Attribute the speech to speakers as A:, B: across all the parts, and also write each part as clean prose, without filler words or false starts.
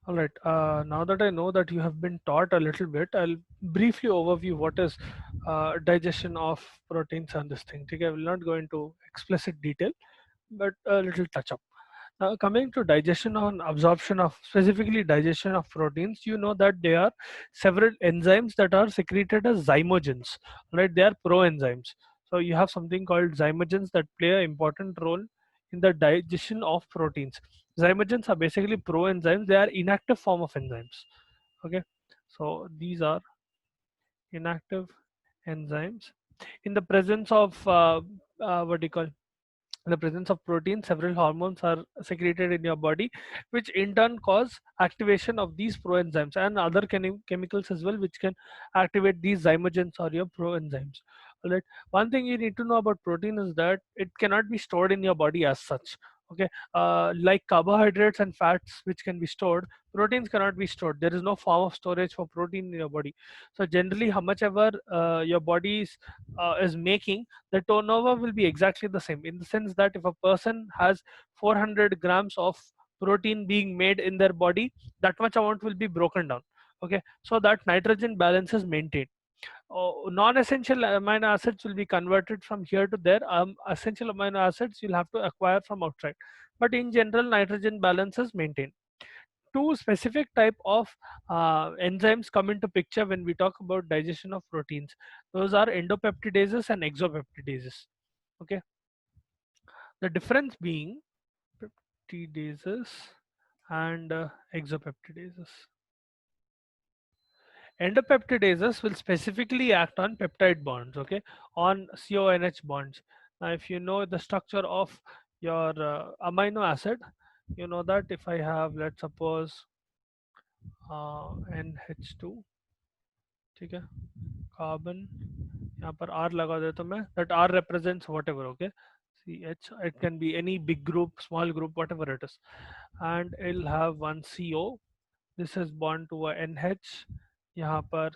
A: All right. Now that I know that you have been taught a little bit, I'll briefly overview what is digestion of proteins and this thing. Okay, I will not go into explicit detail, but a little touch up. Now, coming to digestion and absorption of specifically digestion of proteins, you know that there are several enzymes that are secreted as zymogens. Right? They are proenzymes. So you have something called zymogens that play an important role in the digestion of proteins. Zymogens are basically proenzymes. They are inactive form of enzymes. Okay, so these are inactive enzymes in the presence of what do you call in the presence of protein, several hormones are secreted in your body, which in turn cause activation of these proenzymes and other chemicals as well, which can activate these zymogens or your proenzymes. All right. One thing you need to know about protein is that it cannot be stored in your body as such. Okay, like carbohydrates and fats, which can be stored, proteins cannot be stored. There is no form of storage for protein in your body. So generally, how much ever your body is making, the turnover will be exactly the same, in the sense that if a person has 400 grams of protein being made in their body, that much amount will be broken down. Okay, so that nitrogen balance is maintained. Non-essential amino acids will be converted from here to there. Essential amino acids you'll have to acquire from outside, but in general nitrogen balance is maintained. Two specific type of enzymes come into picture when we talk about digestion of proteins. Those are endopeptidases and exopeptidases. Okay, the difference being peptidases and exopeptidases. Endopeptidases will specifically act on peptide bonds, okay, on CONH bonds. Now if you know the structure of your amino acid, you know that if I have, let's suppose, NH2, ठीक है, carbon, यहाँ पर R लगा देता हूँ मैं, that R represents whatever, okay, CH, it can be any big group, small group, whatever it is, and it'll have one CO, this is bond to a NH, यहाँ पर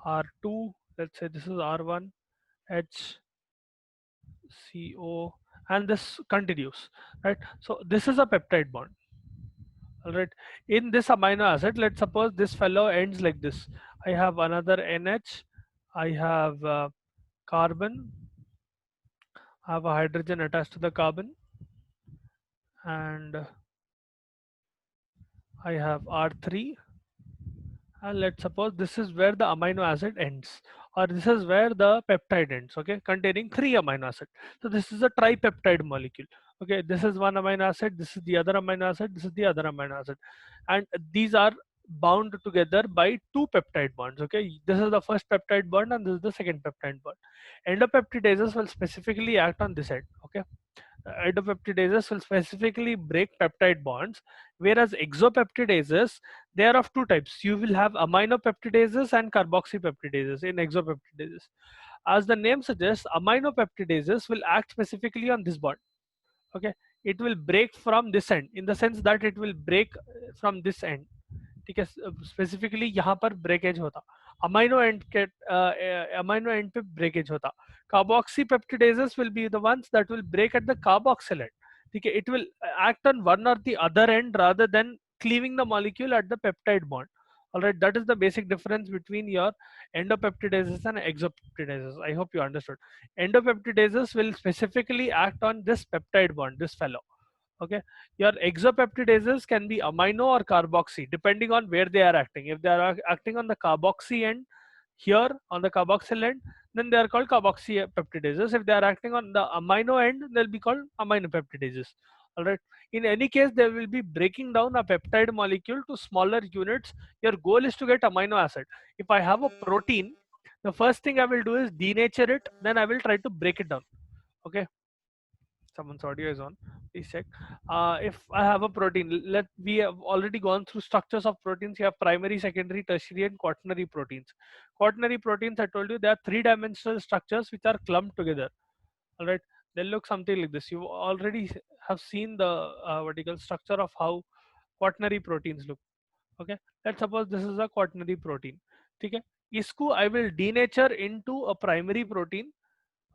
A: R2, let's say this is R1, H, CO, and this continues, right? So this is a peptide bond. All right, in this amino acid, let's suppose this fellow ends like this. I have another NH, I have carbon, I have a hydrogen attached to the carbon, and I have R3, and let's suppose this is where the amino acid ends, or this is where the peptide ends, okay, containing three amino acid. So this is a tripeptide molecule. Okay, this is one amino acid, this is the other amino acid, this is the other amino acid, and these are bound together by two peptide bonds. Okay, this is the first peptide bond and this is the second peptide bond. Endopeptidases will specifically act on this end. Okay, endopeptidases will specifically break peptide bonds, whereas exopeptidases, they are of two types. You will have aminopeptidases and carboxypeptidases in exopeptidases. As the name suggests, aminopeptidases will act specifically on this bond. Okay, it will break from this end, in the sense that it will break from this end. ठीक है, specifically यहाँ पर breakage होता, amino end के amino end पे breakage होता. Carboxy peptidases will be the ones that will break at the carboxyl end. ठीक है, it will act on one or the other end rather than cleaving the molecule at the peptide bond. All right, that is the basic difference between your endopeptidases and exopeptidases. I hope you understood. Endopeptidases will specifically act on this peptide bond, this fellow. Okay, your exopeptidases can be amino or carboxy depending on where they are acting. If they are acting on the carboxy end, here on the carboxyl end, then they are called carboxypeptidases. If they are acting on the amino end, they'll be called aminopeptidases. All right, in any case they will be breaking down a peptide molecule to smaller units. Your goal is to get amino acid. If I have a protein, the first thing I will do is denature it, then I will try to break it down. Okay, someone's audio is on, please check. If I have a protein, let we have already gone through structures of proteins. You have primary, secondary, tertiary, and quaternary proteins. Quaternary proteins, I told you, they are three-dimensional structures which are clumped together. All right, they look something like this. You already have seen the vertical structure of how quaternary proteins look. Okay, let's suppose this is a quaternary protein. Okay, इसको I will denature into a primary protein.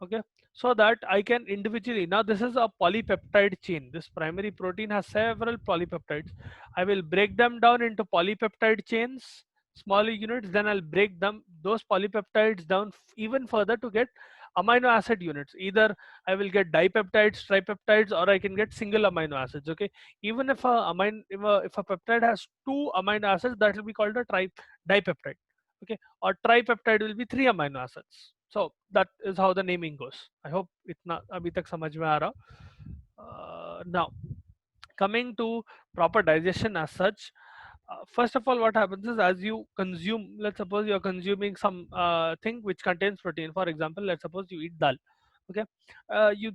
A: okay, so that I can individually, now this is a polypeptide chain, this primary protein has several polypeptides. I will break them down into polypeptide chains, smaller units, then I'll break them those polypeptides down even further to get amino acid units. Either I will get dipeptides, tripeptides, or I can get single amino acids. Okay, even if if a peptide has two amino acids, that will be called a dipeptide. Okay, or tripeptide will be three amino acids. So that is how the naming goes. I hope itna abhi tak samajh mein aa raha. Now coming to proper digestion as such, first of all what happens is, as you consume, let's suppose you're consuming some thing which contains protein. For example, let's suppose you eat dal. Okay, you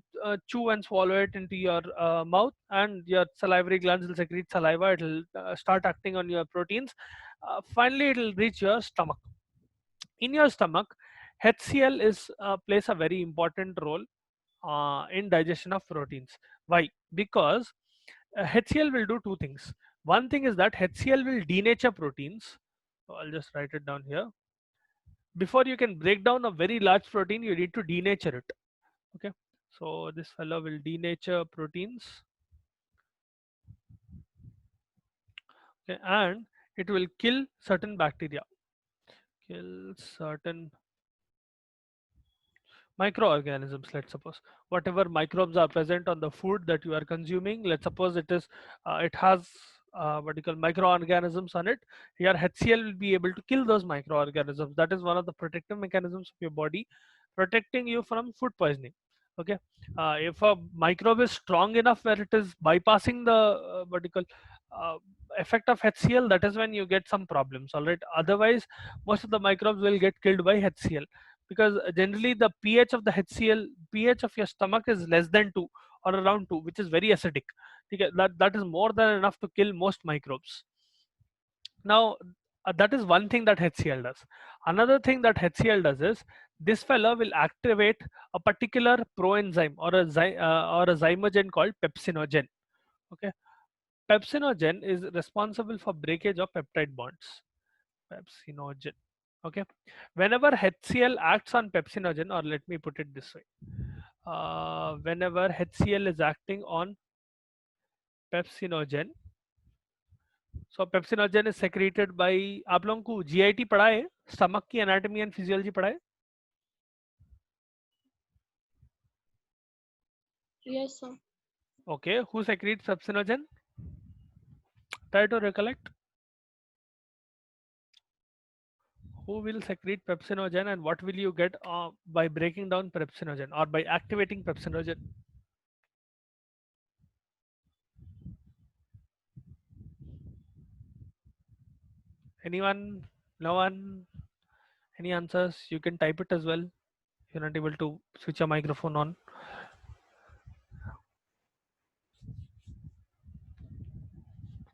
A: chew and swallow it into your mouth, and your salivary glands will secrete saliva. It will start acting on your proteins. Finally it will reach your stomach. In your stomach, HCl is plays a very important role in digestion of proteins. Why? Because HCl will do two things. One thing is that HCl will denature proteins. So I'll just write it down here. Before you can break down a very large protein, you need to denature it. Okay, so this fellow will denature proteins. Okay, and it will kill certain bacteria, kill certain microorganisms. Let's suppose whatever microbes are present on the food that you are consuming, let's suppose it has what you call microorganisms on it. Your HCl will be able to kill those microorganisms. That is one of the protective mechanisms of your body, protecting you from food poisoning. Okay, if a microbe is strong enough where it is bypassing the what you call uh, effect of HCl, that is when you get some problems. All right, otherwise most of the microbes will get killed by HCl, because generally the pH of the HCl, pH of your stomach is less than 2 or around 2, which is very acidic. Okay, that is more than enough to kill most microbes. Now that is one thing that HCl does. Another thing that HCl does is, this fellow will activate a particular proenzyme or a zymogen called pepsinogen. Okay, pepsinogen is responsible for breakage of peptide bonds. Pepsinogen. Okay, whenever HCl acts on pepsinogen, or let me put it this way, whenever HCl is acting on pepsinogen, so pepsinogen is secreted by, आप लोगों को GIT पढ़ा है, stomach की anatomy and physiology पढ़ा है?
B: Yes, sir.
A: Okay, who secretes pepsinogen? Try to recollect. Who will secrete pepsinogen, and what will you get by breaking down pepsinogen or by activating pepsinogen? Anyone? No one? Any answers? You can type it as well. You're not able to switch your microphone on.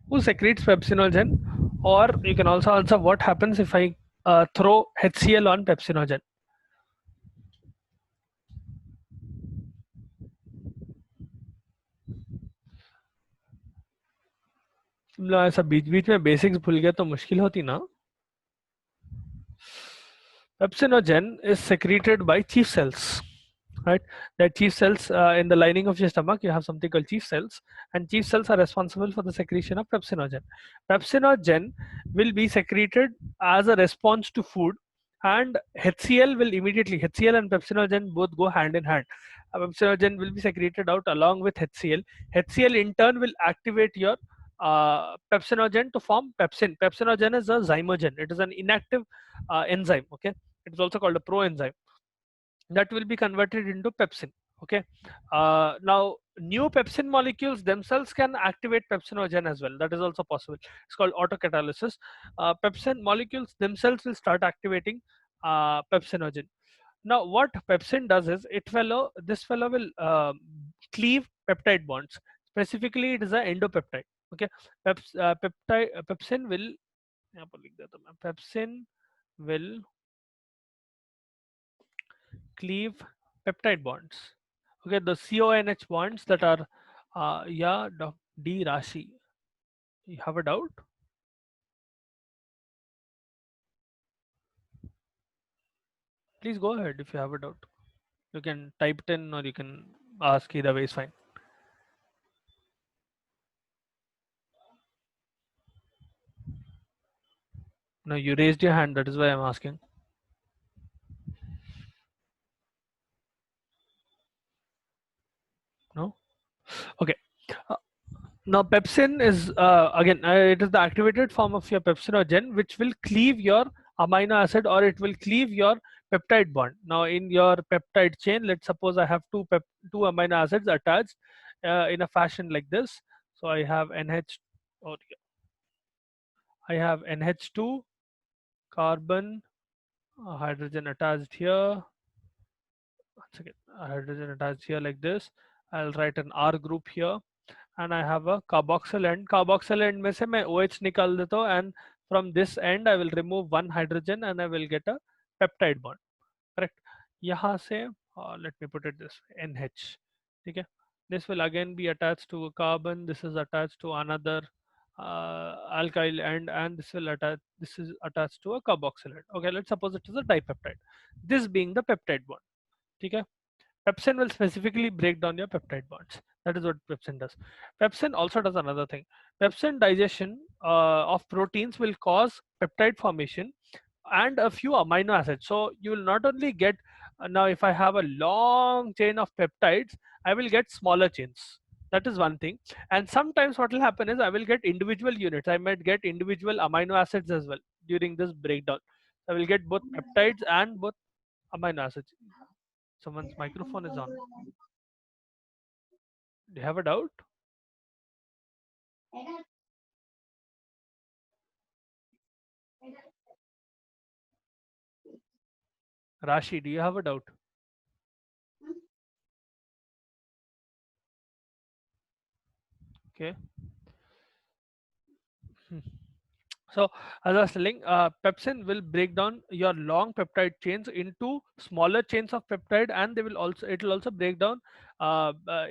A: Who secretes pepsinogen? Or you can also answer, what happens if I throw HCl on pepsinogen? मतलब ऐसा बीच बीच में basics भूल गया तो मुश्किल होती ना. Pepsinogen is secreted by chief cells, right? The chief cells in the lining of your stomach, you have something called chief cells, and chief cells are responsible for the secretion of pepsinogen. Pepsinogen will be secreted as a response to food, and HCl will immediately, HCl and pepsinogen both go hand in hand. Pepsinogen will be secreted out along with HCl. HCl in turn will activate your pepsinogen to form pepsin. Pepsinogen is a zymogen. It is an inactive enzyme. Okay, it is also called a proenzyme that will be converted into pepsin. Okay, now new pepsin molecules themselves can activate pepsinogen as well. That is also possible. It's called autocatalysis. Pepsin molecules themselves will start activating pepsinogen. Now what pepsin does is, this fellow will cleave peptide bonds. Specifically it is a endopeptide. Okay, pepsin will, यहाँ पर लिख देता हूँ मैं, pepsin will cleave peptide bonds. Okay, the CONH bonds that are yeah, D Rashi. You have a doubt? Please go ahead if you have a doubt. You can type it in or you can ask, either way is fine. No, you raised your hand, that is why I'm asking. No? Okay. Uh, Now pepsin is again it is the activated form of your pepsinogen, which will cleave your amino acid, or it will cleave your peptide bond. Now in your peptide chain, let's suppose I have two amino acids attached in a fashion like this. So I have NH, or I have NH2 carbon, hydrogen attached here. Once again, hydrogen attached here like this. I'll write an R group here, and I have a carboxyl end. Carboxyl end में से मैं OH निकाल देता हूँ, and from this end I will remove one hydrogen and I will get a peptide bond. Correct? यहाँ से let me put it this way, NH. ठीक है? This will again be attached to a carbon. This is attached to another alkyl end, and this will attach. This is attached to a carboxyl end. Okay, let's suppose it is a dipeptide. This being the peptide bond. ठीक है? Pepsin will specifically break down your peptide bonds. That is what pepsin does. Pepsin also does another thing. Pepsin digestion of proteins will cause peptide formation and a few amino acids. So you will not only get now, if I have a long chain of peptides, I will get smaller chains. That is one thing. And sometimes what will happen is I will get individual units. I might get individual amino acids as well during this breakdown. I will get both peptides and both amino acids. Someone's microphone is on. Do you have a doubt? Rashi, do you have a doubt? Okay. Hmm. So as I was telling, pepsin will break down your long peptide chains into smaller chains of peptide, and they will also it will also break down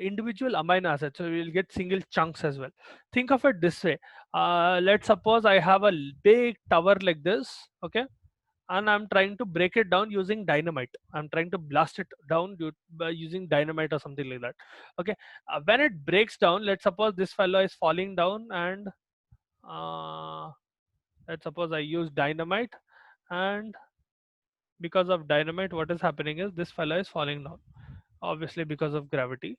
A: individual amino acids. So we will get single chunks as well. Think of it this way. Let's suppose I have a big tower like this, okay, and I'm trying to break it down using dynamite. I'm trying to blast it down by using dynamite or something like that. Okay, when it breaks down, let's suppose this fellow is falling down, and uh, let's suppose I use dynamite, and because of dynamite, what is happening is this fellow is falling down, obviously because of gravity,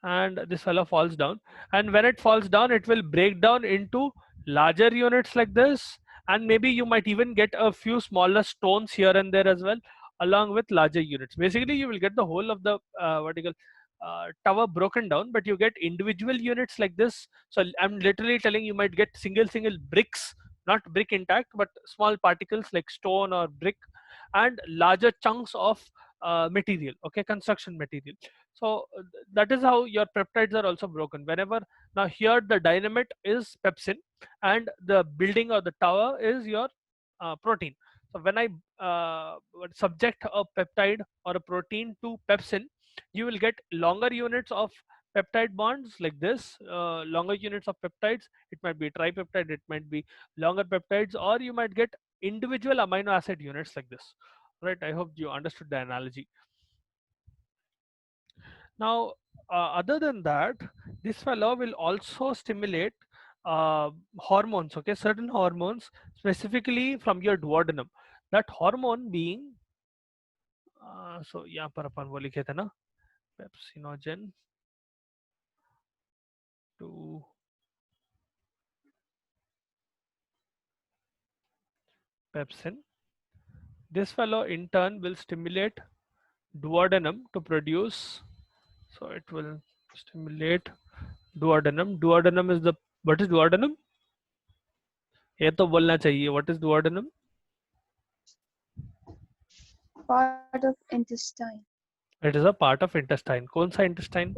A: and this fellow falls down, and when it falls down it will break down into larger units like this, and maybe you might even get a few smaller stones here and there as well, along with larger units. Basically you will get the whole of the vertical tower broken down, but you get individual units like this. So I'm literally telling you might get single bricks, not brick intact, but small particles like stone or brick, and larger chunks of material, okay, construction material. So that is how your peptides are also broken. Whenever, now here the dynamite is pepsin, and the building or the tower is your protein. So when I subject a peptide or a protein to pepsin, you will get longer units of peptide bonds like this, longer units of peptides. It might be tripeptide, it might be longer peptides, or you might get individual amino acid units like this. Right, I hope you understood the analogy. Now, other than that, this fellow will also stimulate hormones, okay, certain hormones specifically from your duodenum. That hormone being, so यहाँ पर अपन वो लिखे थे ना, pepsinogen to pepsin. This fellow in turn will stimulate duodenum to produce, so it will stimulate duodenum. Duodenum is the, what is duodenum? ये तो बोलना चाहिए. What is duodenum?
B: Part of intestine.
A: It is a part of intestine. कौन सा intestine?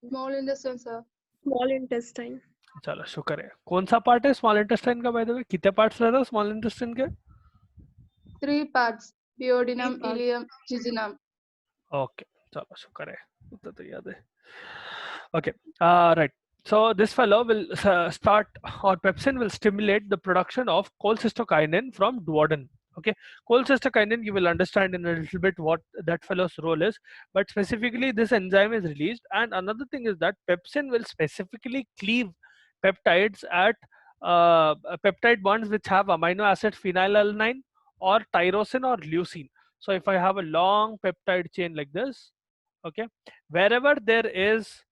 B: Small intestine, sir.
C: Small intestine.
A: चलो शुक्र है. कौन सा पार्ट है स्मॉल इंटेस्टाइन का? बाय द वे कितने पार्ट्स रहता है स्मॉल इंटेस्टाइन के?
B: 3 parts: duodenum, ileum, jejunum.
A: Okay, चलो शुक्र है, उतना तो याद है. Okay, right. So this fellow will start, or pepsin will stimulate the production of cholecystokinin from duodenum. Okay, cholecystokinin, you will understand in a little bit what that fellow's role is, but specifically this enzyme is released. And another thing is that pepsin will specifically cleave peptides at peptide bonds which have amino acid phenylalanine or tyrosine or leucine. So if I have a long peptide chain like this, okay, wherever there is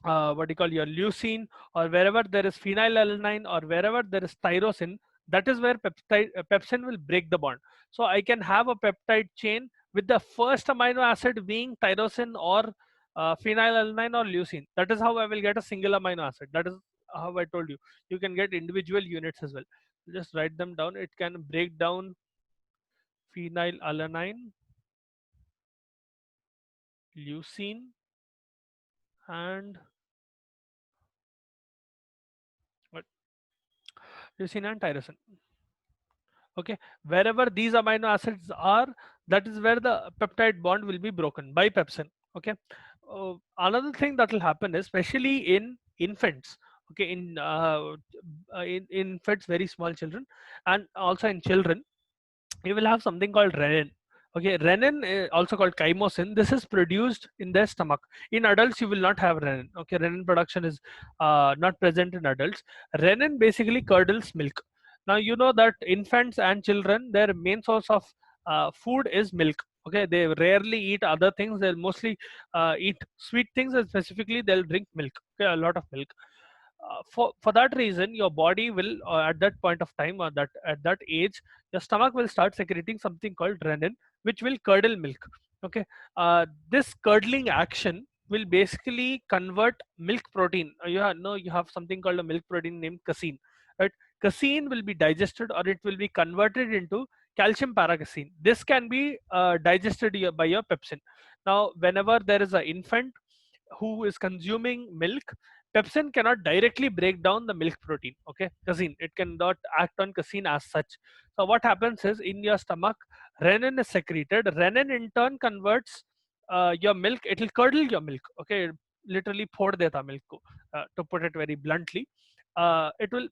A: what do you call your leucine, or wherever there is phenylalanine, or wherever there is tyrosine, that is where pepsin will break the bond. So I can have a peptide chain with the first amino acid being tyrosine or phenylalanine or leucine. That is how I will get a single amino acid. That is how I told you. You can get individual units as well. Just write them down. It can break down phenylalanine, leucine, and what? Leucine and tyrosine. Okay, wherever these amino acids are, that is where the peptide bond will be broken by pepsin. Okay, another thing that will happen is, especially in infants, okay, in infants, very small children, and also in children, you will have something called renin. Okay, renin, also called chymosin, this is produced in their stomach. In adults you will not have renin. Okay, renin production is not present in adults. Renin basically curdles milk. Now you know that infants and children, their main source of food is milk. Okay, they rarely eat other things. They'll mostly eat sweet things, and specifically they'll drink milk. Okay, a lot of milk. For that reason, your body will, at that point of time, or that at that age, your stomach will start secreting something called renin, which will curdle milk. Okay, this curdling action will basically convert milk protein. You have something called a milk protein named casein, right? Casein will be digested, or it will be converted into calcium paracasein. This can be digested by your pepsin. Now whenever there is an infant who is consuming milk, pepsin cannot directly break down the milk protein. Okay, casein, it cannot act on casein as such. So what happens is, in your stomach, renin is secreted. Renin in turn converts your milk. It will curdle your milk. Okay, literally phod deta milk ko, to put it very bluntly. It will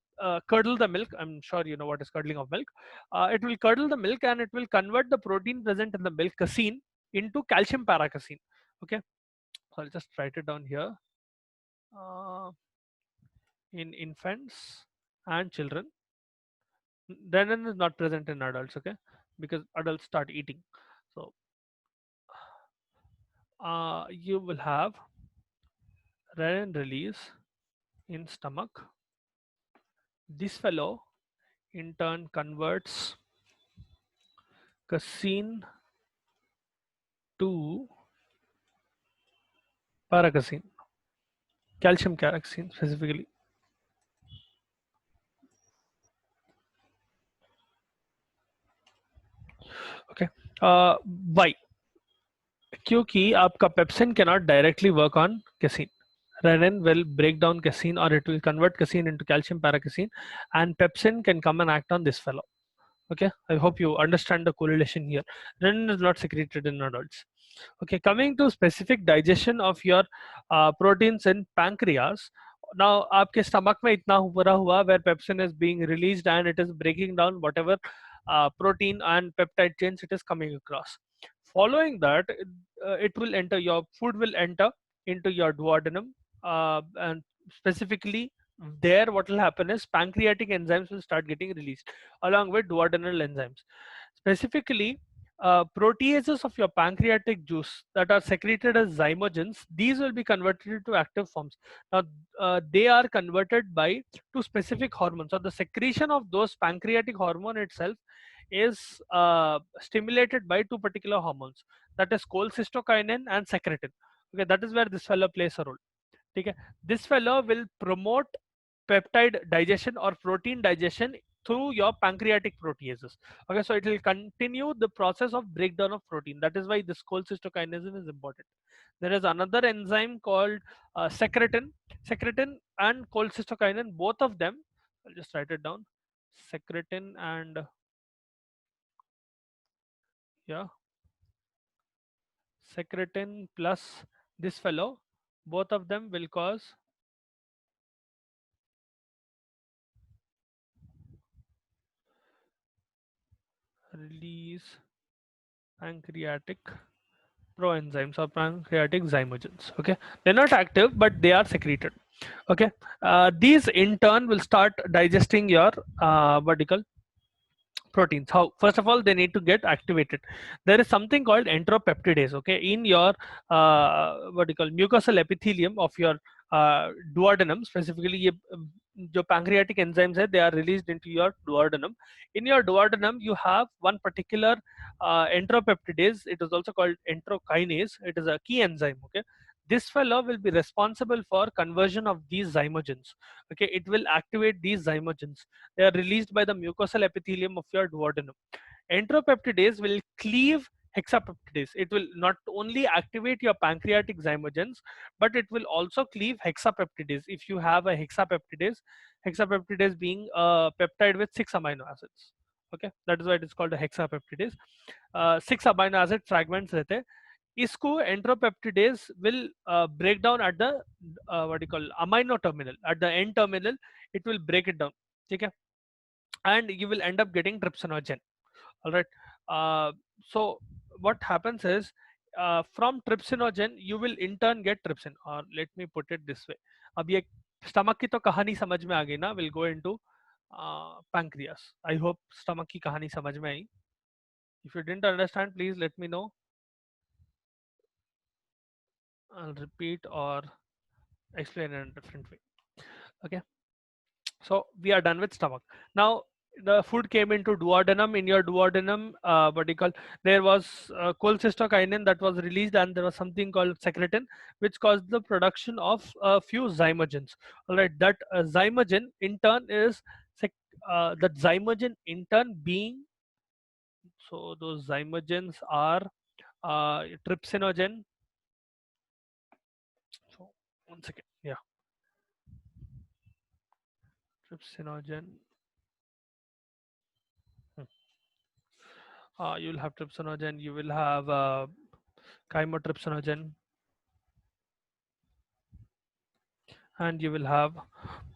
A: curdle the milk. I'm sure you know what is curdling of milk. It will curdle the milk, and it will convert the protein present in the milk, casein, into calcium paracasein. Okay, so I'll just write it down here. uh, in infants and children, renin is not present in adults. Okay, because adults start eating. So you will have renin release in stomach. This fellow in turn converts casein to paracasein, calcium paracasein specifically. Okay, why? क्योंकि आपका pepsin cannot directly work on casein. Renin will break down casein, or it will convert casein into calcium paracasein, and pepsin can come and act on this fellow. Okay, I hope you understand the correlation here. Renin is not secreted in adults. Okay, coming to specific digestion of your proteins in pancreas. Now आपके stomach में इतना भरा हुआ where pepsin is being released, and it is breaking down whatever protein and peptide chains it is coming across. Following that, it will enter your food, will enter into your duodenum, and specifically there what will happen is pancreatic enzymes will start getting released along with duodenal enzymes. Specifically, proteases of your pancreatic juice that are secreted as zymogens, these will be converted into active forms. Now they are converted by two specific hormones, or the secretion of those pancreatic hormone itself is stimulated by two particular hormones, that is cholecystokinin and secretin. Okay, that is where this fellow plays a role. Okay, this fellow will promote peptide digestion or protein digestion through your pancreatic proteases. Okay, so it will continue the process of breakdown of protein. That is why this cholecystokinin is important. There is another enzyme called secretin. Secretin and cholecystokinin, both of them, I'll just write it down. Secretin and, yeah, secretin plus this fellow, both of them will cause release pancreatic proenzymes or pancreatic zymogens. Okay, they're not active, but they are secreted. Okay, these in turn will start digesting your vertical proteins. How? First of all, they need to get activated. There is something called entropeptidase. Okay, in your what do you call mucosal epithelium of your duodenum, specifically ये जो pancreatic enzymes है, they are released into your duodenum. In your duodenum you have one particular entropeptidase. It is also called enterokinase. It is a key enzyme. Okay, this fellow will be responsible for conversion of these zymogens. Okay, it will activate these zymogens. They are released by the mucosal epithelium of your duodenum. Entropeptidase will cleave hexapeptidase. It will not only activate your pancreatic zymogens, but it will also cleave hexapeptidase. If you have a hexapeptidase, hexapeptidase being a peptide with 6 amino acids. Okay, that is why it is called a hexapeptidase. 6 amino acid fragments रहते हैं. इसको entropeptidase will break down at the what do you call amino terminal, at the end terminal. It will break it down. Okay, and you will end up getting trypsinogen. All right. So what happens is from trypsinogen you will in turn get trypsin, or let me put it this way. अब ये stomach की तो कहानी समझ में आ गई ना. We'll go into pancreas. I hope stomach की कहानी समझ में आई. If you didn't understand, please let me know. I'll repeat or explain in a different way. Okay, so we are done with stomach. Now the food came into duodenum. In your duodenum, what do you call, there was cholecystokinin that was released, and there was something called secretin, which caused the production of a few zymogens. All right, that zymogen in turn is that zymogen in turn being, so those zymogens are trypsinogen. So one second, yeah, trypsinogen. You will have trypsinogen, you will have chymotrypsinogen, and you will have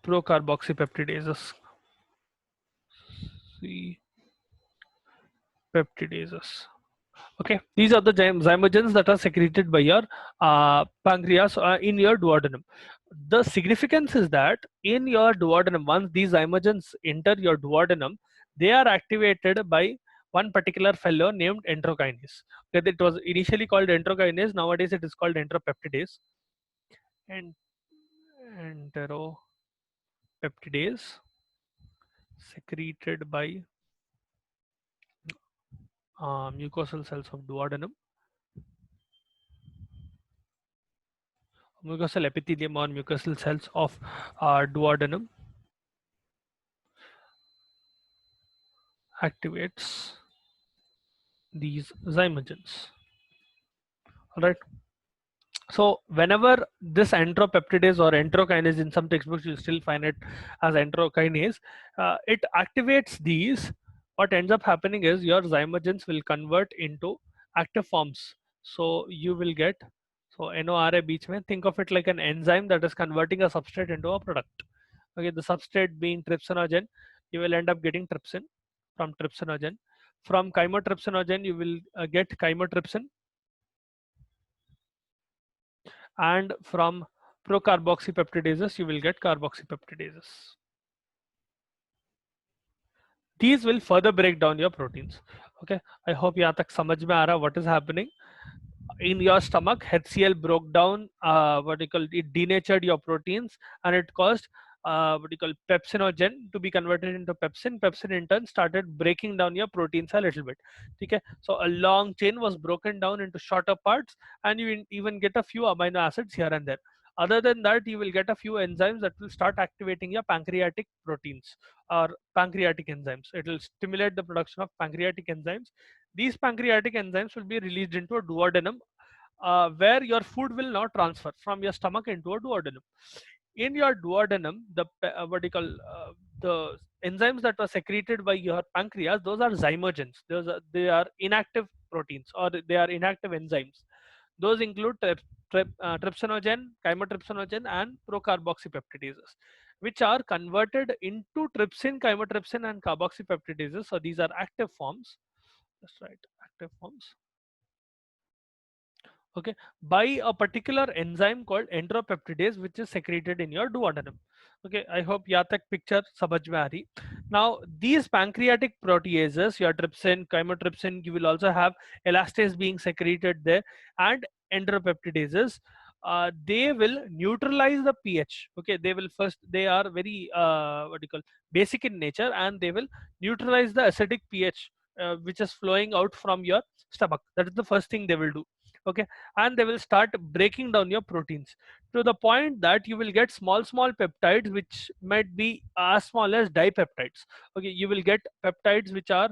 A: procarboxypeptidases. C peptidases. Okay, these are the zymogens that are secreted by your pancreas in your duodenum. The significance is that in your duodenum, once these zymogens enter your duodenum, they are activated by one particular fellow named enterokinase. Okay, it was initially called enterokinase. Nowadays, it is called entropeptidase. And enteropeptidase secreted by mucosal cells of duodenum, mucosal epithelium or mucosal cells of duodenum, activates these zymogens. All right. So whenever this entropeptidase or enterokinase, in some textbooks you still find it as enterokinase, it activates these. What ends up happening is your zymogens will convert into active forms. So you will get, so NORA beach mein, think of it like an enzyme that is converting a substrate into a product. Okay, the substrate being trypsinogen, you will end up getting trypsin from trypsinogen. From chymotrypsinogen, you will get chymotrypsin, and from procarboxypeptidases you will get carboxypeptidases. These will further break down your proteins. Okay, I hope यहाँ तक समझ में आ रहा what is happening in your stomach. HCl broke down what you call, it denatured your proteins, and it caused what you call pepsinogen to be converted into pepsin. Pepsin in turn started breaking down your proteins a little bit. Okay, so a long chain was broken down into shorter parts, and you even get a few amino acids here and there. Other than that, you will get a few enzymes that will start activating your pancreatic proteins or pancreatic enzymes. It will stimulate the production of pancreatic enzymes. These pancreatic enzymes will be released into a duodenum, where your food will now transfer from your stomach into a duodenum. In your duodenum, the what do you call, the enzymes that were secreted by your pancreas, those are zymogens. They are inactive proteins, or they are inactive enzymes. Those include trypsinogen, chymotrypsinogen, and procarboxypeptidases, which are converted into trypsin, chymotrypsin, and carboxypeptidases. So these are active forms. Just write active forms. Okay, by a particular enzyme called enteropeptidase, which is secreted in your duodenum. Okay, I hope यहाँ तक picture समझ में आ रही. Now these pancreatic proteases, your trypsin, chymotrypsin, you will also have elastase being secreted there, and enteropeptidases. They will neutralize the pH. Okay, they will first, they are very what do you call, basic in nature, and they will neutralize the acidic pH which is flowing out from your stomach. That is the first thing they will do. Okay, and they will start breaking down your proteins to the point that you will get small peptides which might be as small as dipeptides. Okay, you will get peptides which are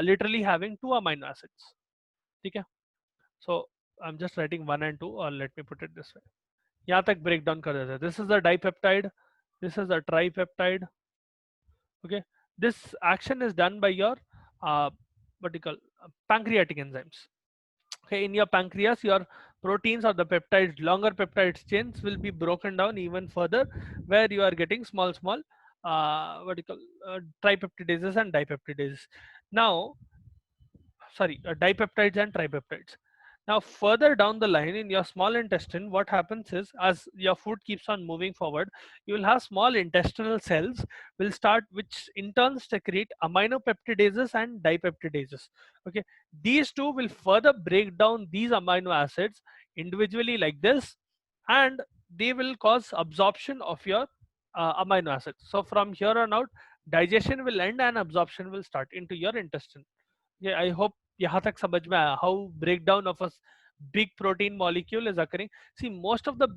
A: literally having 2 amino acids. Okay, so I'm just writing 1 and 2, or let me put it this way. यहाँ तक break down कर देते हैं. This is the dipeptide, this is the tripeptide. Okay, this action is done by your what do you call, pancreatic enzymes. Okay, in your pancreas, your proteins or the peptides, longer peptide chains will be broken down even further, where you are getting small what do you call, tripeptidases and dipeptidases. Now, sorry, dipeptides and tripeptides. Now further down the line in your small intestine, what happens is, as your food keeps on moving forward, you will have small intestinal cells will start, which in turn secrete aminopeptidases and dipeptidases. Okay, these two will further break down these amino acids individually like this, and they will cause absorption of your amino acids. So from here on out, digestion will end and absorption will start into your intestine. Yeah, I hope यहाँ तक समझ में आया how breakdown of a big protein molecule is occurring. See, most of the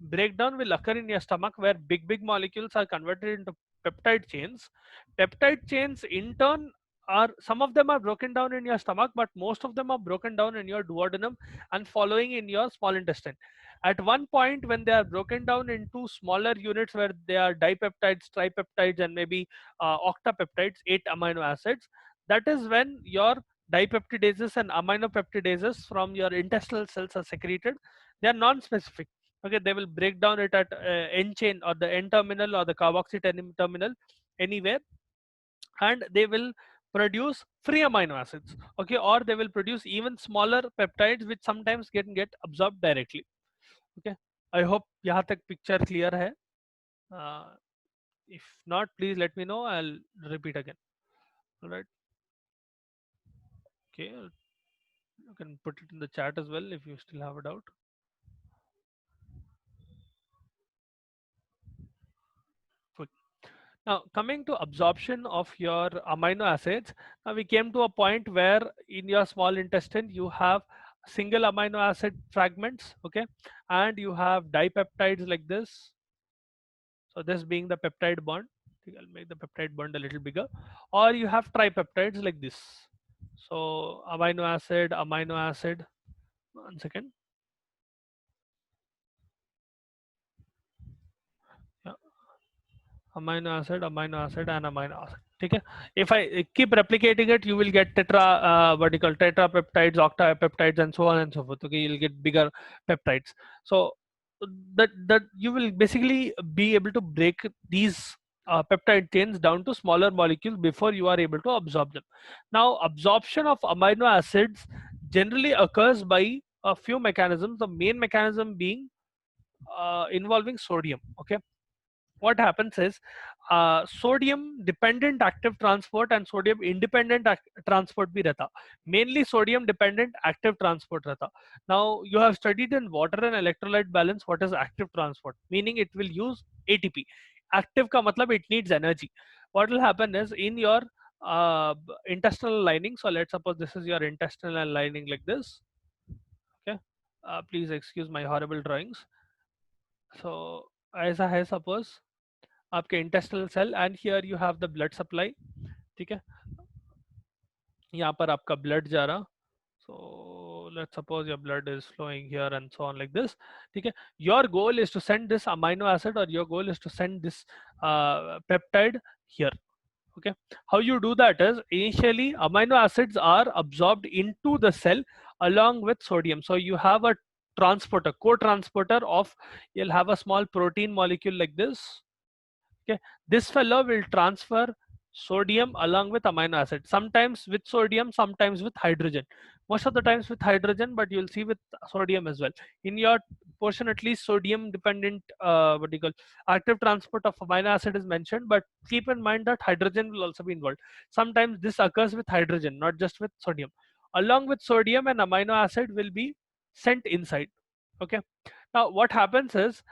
A: breakdown will occur in your stomach, where big molecules are converted into peptide chains. Peptide chains in turn are, some of them are broken down in your stomach, but most of them are broken down in your duodenum and following in your small intestine. At one point, when they are broken down into smaller units, where they are dipeptides, tripeptides, and maybe octapeptides, 8 amino acids, that is when your dipeptidases and aminopeptidases from your intestinal cells are secreted. They are non-specific. Okay, they will break down it at end chain or the end terminal or the carboxy terminal anywhere, and they will produce free amino acids. Okay, or they will produce even smaller peptides which sometimes can get absorbed directly. Okay, I hope यहाँ तक picture clear है. Uh, if not, please let me know. I'll repeat again. All right. Okay, you can put it in the chat as well if you still have a doubt. Good. Now coming to absorption of your amino acids, now we came to a point where in your small intestine you have single amino acid fragments. Okay, and you have dipeptides like this. So this being the peptide bond. I think I'll make the peptide bond a little bigger. Or you have tripeptides like this. So amino acid. One second. Yeah. Amino acid, and amino acid. Okay. If I keep replicating it, you will get what you call tetrapeptides, octapeptides, and so on and so forth. Okay, you'll get bigger peptides. So that you will basically be able to break these peptide chains down to smaller molecules before you are able to absorb them. Now, absorption of amino acids generally occurs by a few mechanisms. The main mechanism being involving sodium. Okay, what happens is sodium dependent active transport and sodium independent transport bhi rehta. Mainly sodium dependent active transport rehta. Now you have studied in water and electrolyte balance what is active transport, meaning it will use ATP. Active ka matlab it needs energy. What will happen is in your intestinal lining, so let's suppose this is your intestinal lining like this. Okay, please excuse my horrible drawings. So ऐसा है suppose आपके intestinal cell, and here you have the blood supply. ठीक है, यहाँ पर आपका blood जा रहा. So let's suppose your blood is flowing here and so on like this. Okay, your goal is to send this amino acid, or your goal is to send this peptide here. Okay, how you do that is, initially amino acids are absorbed into the cell along with sodium. So you have a transporter, co-transporter of, you'll have a small protein molecule like this. Okay, this fellow will transfer sodium along with amino acid, sometimes with sodium, sometimes with hydrogen, most of the times with hydrogen, but you'll see with sodium as well. In your portion at least, sodium dependent what do you call, active transport of amino acid is mentioned, but keep in mind that hydrogen will also be involved. Sometimes this occurs with hydrogen, not just with sodium. Along with sodium, an amino acid will be sent inside. Okay, now what happens is,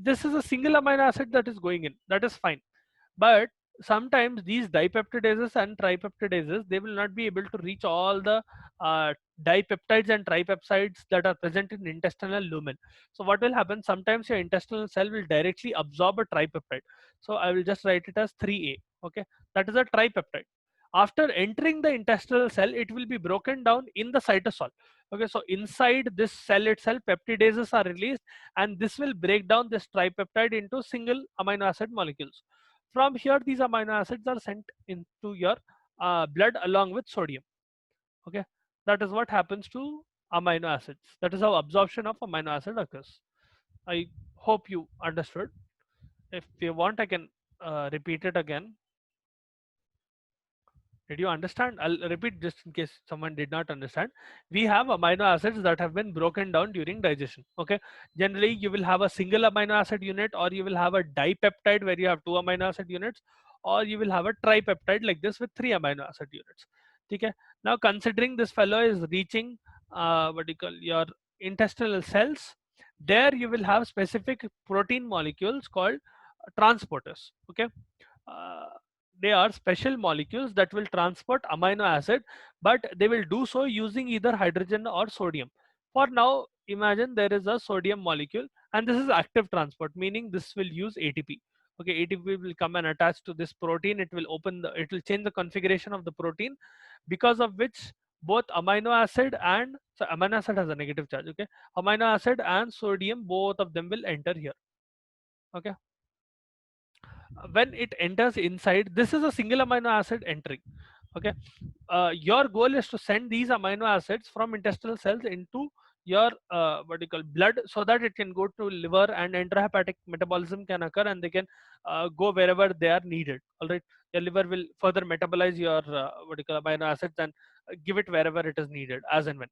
A: this is a single amino acid that is going in, that is fine, but sometimes these dipeptidases and tripeptidases, they will not be able to reach all the uh, dipeptides and tripeptides that are present in intestinal lumen. So what will happen, sometimes your intestinal cell will directly absorb a tripeptide. So I will just write it as 3A. Okay, that is a tripeptide. After entering the intestinal cell, it will be broken down in the cytosol. Okay, so inside this cell itself, peptidases are released, and this will break down this tripeptide into single amino acid molecules. From here, these amino acids are sent into your blood along with sodium. Okay, that is what happens to amino acids. That is how absorption of amino acid occurs. I hope you understood. If you want, I can repeat it again. Did you understand? I'll repeat just in case someone did not understand. We have amino acids that have been broken down during digestion. Okay. Generally, you will have a single amino acid unit, or you will have a dipeptide where you have two amino acid units, or you will have a tripeptide like this with three amino acid units. Okay. Now, considering this fellow is reaching what do you call, your intestinal cells, there you will have specific protein molecules called transporters. Okay, uh, they are special molecules that will transport amino acid, but they will do so using either hydrogen or sodium. For now, imagine there is a sodium molecule, and this is active transport, meaning this will use ATP. Okay, ATP will come and attach to this protein. It will change the configuration of the protein, because of which both amino acid and, so amino acid has a negative charge. Okay, amino acid and sodium, both of them will enter here. Okay, when it enters inside, this is a single amino acid entering. Okay, your goal is to send these amino acids from intestinal cells into your what do you call, blood, so that it can go to liver, and intrahepatic metabolism can occur, and they can go wherever they are needed. All right, your liver will further metabolize your what do you call, amino acids, and give it wherever it is needed, as and when,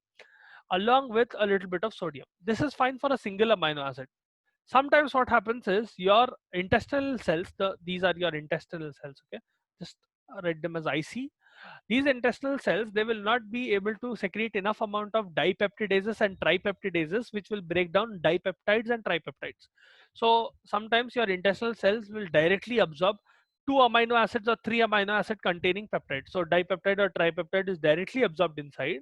A: along with a little bit of sodium. This is fine for a single amino acid. Sometimes what happens is your intestinal cells, these are your intestinal cells. Okay, just write them as IC. These intestinal cells, they will not be able to secrete enough amount of dipeptidases and tripeptidases, which will break down dipeptides and tripeptides. So sometimes your intestinal cells will directly absorb two amino acids or three amino acid containing peptides. So dipeptide or tripeptide is directly absorbed inside,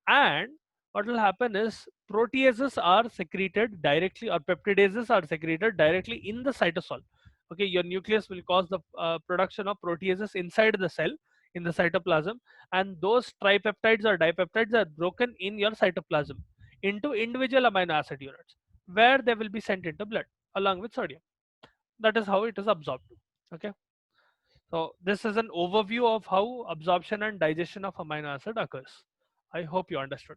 A: and what will happen is proteases are secreted directly, or peptidases are secreted directly in the cytosol. Okay, your nucleus will cause the production of proteases inside the cell, in the cytoplasm, and those tripeptides or dipeptides are broken in your cytoplasm into individual amino acid units, where they will be sent into blood along with sodium. That is how it is absorbed. Okay, so this is an overview of how absorption and digestion of amino acid occurs. I hope you understood.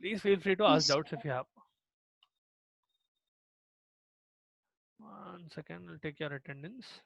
A: Please feel free to ask
B: Yes.
A: doubts if you have. 1 second, I'll take your attendance.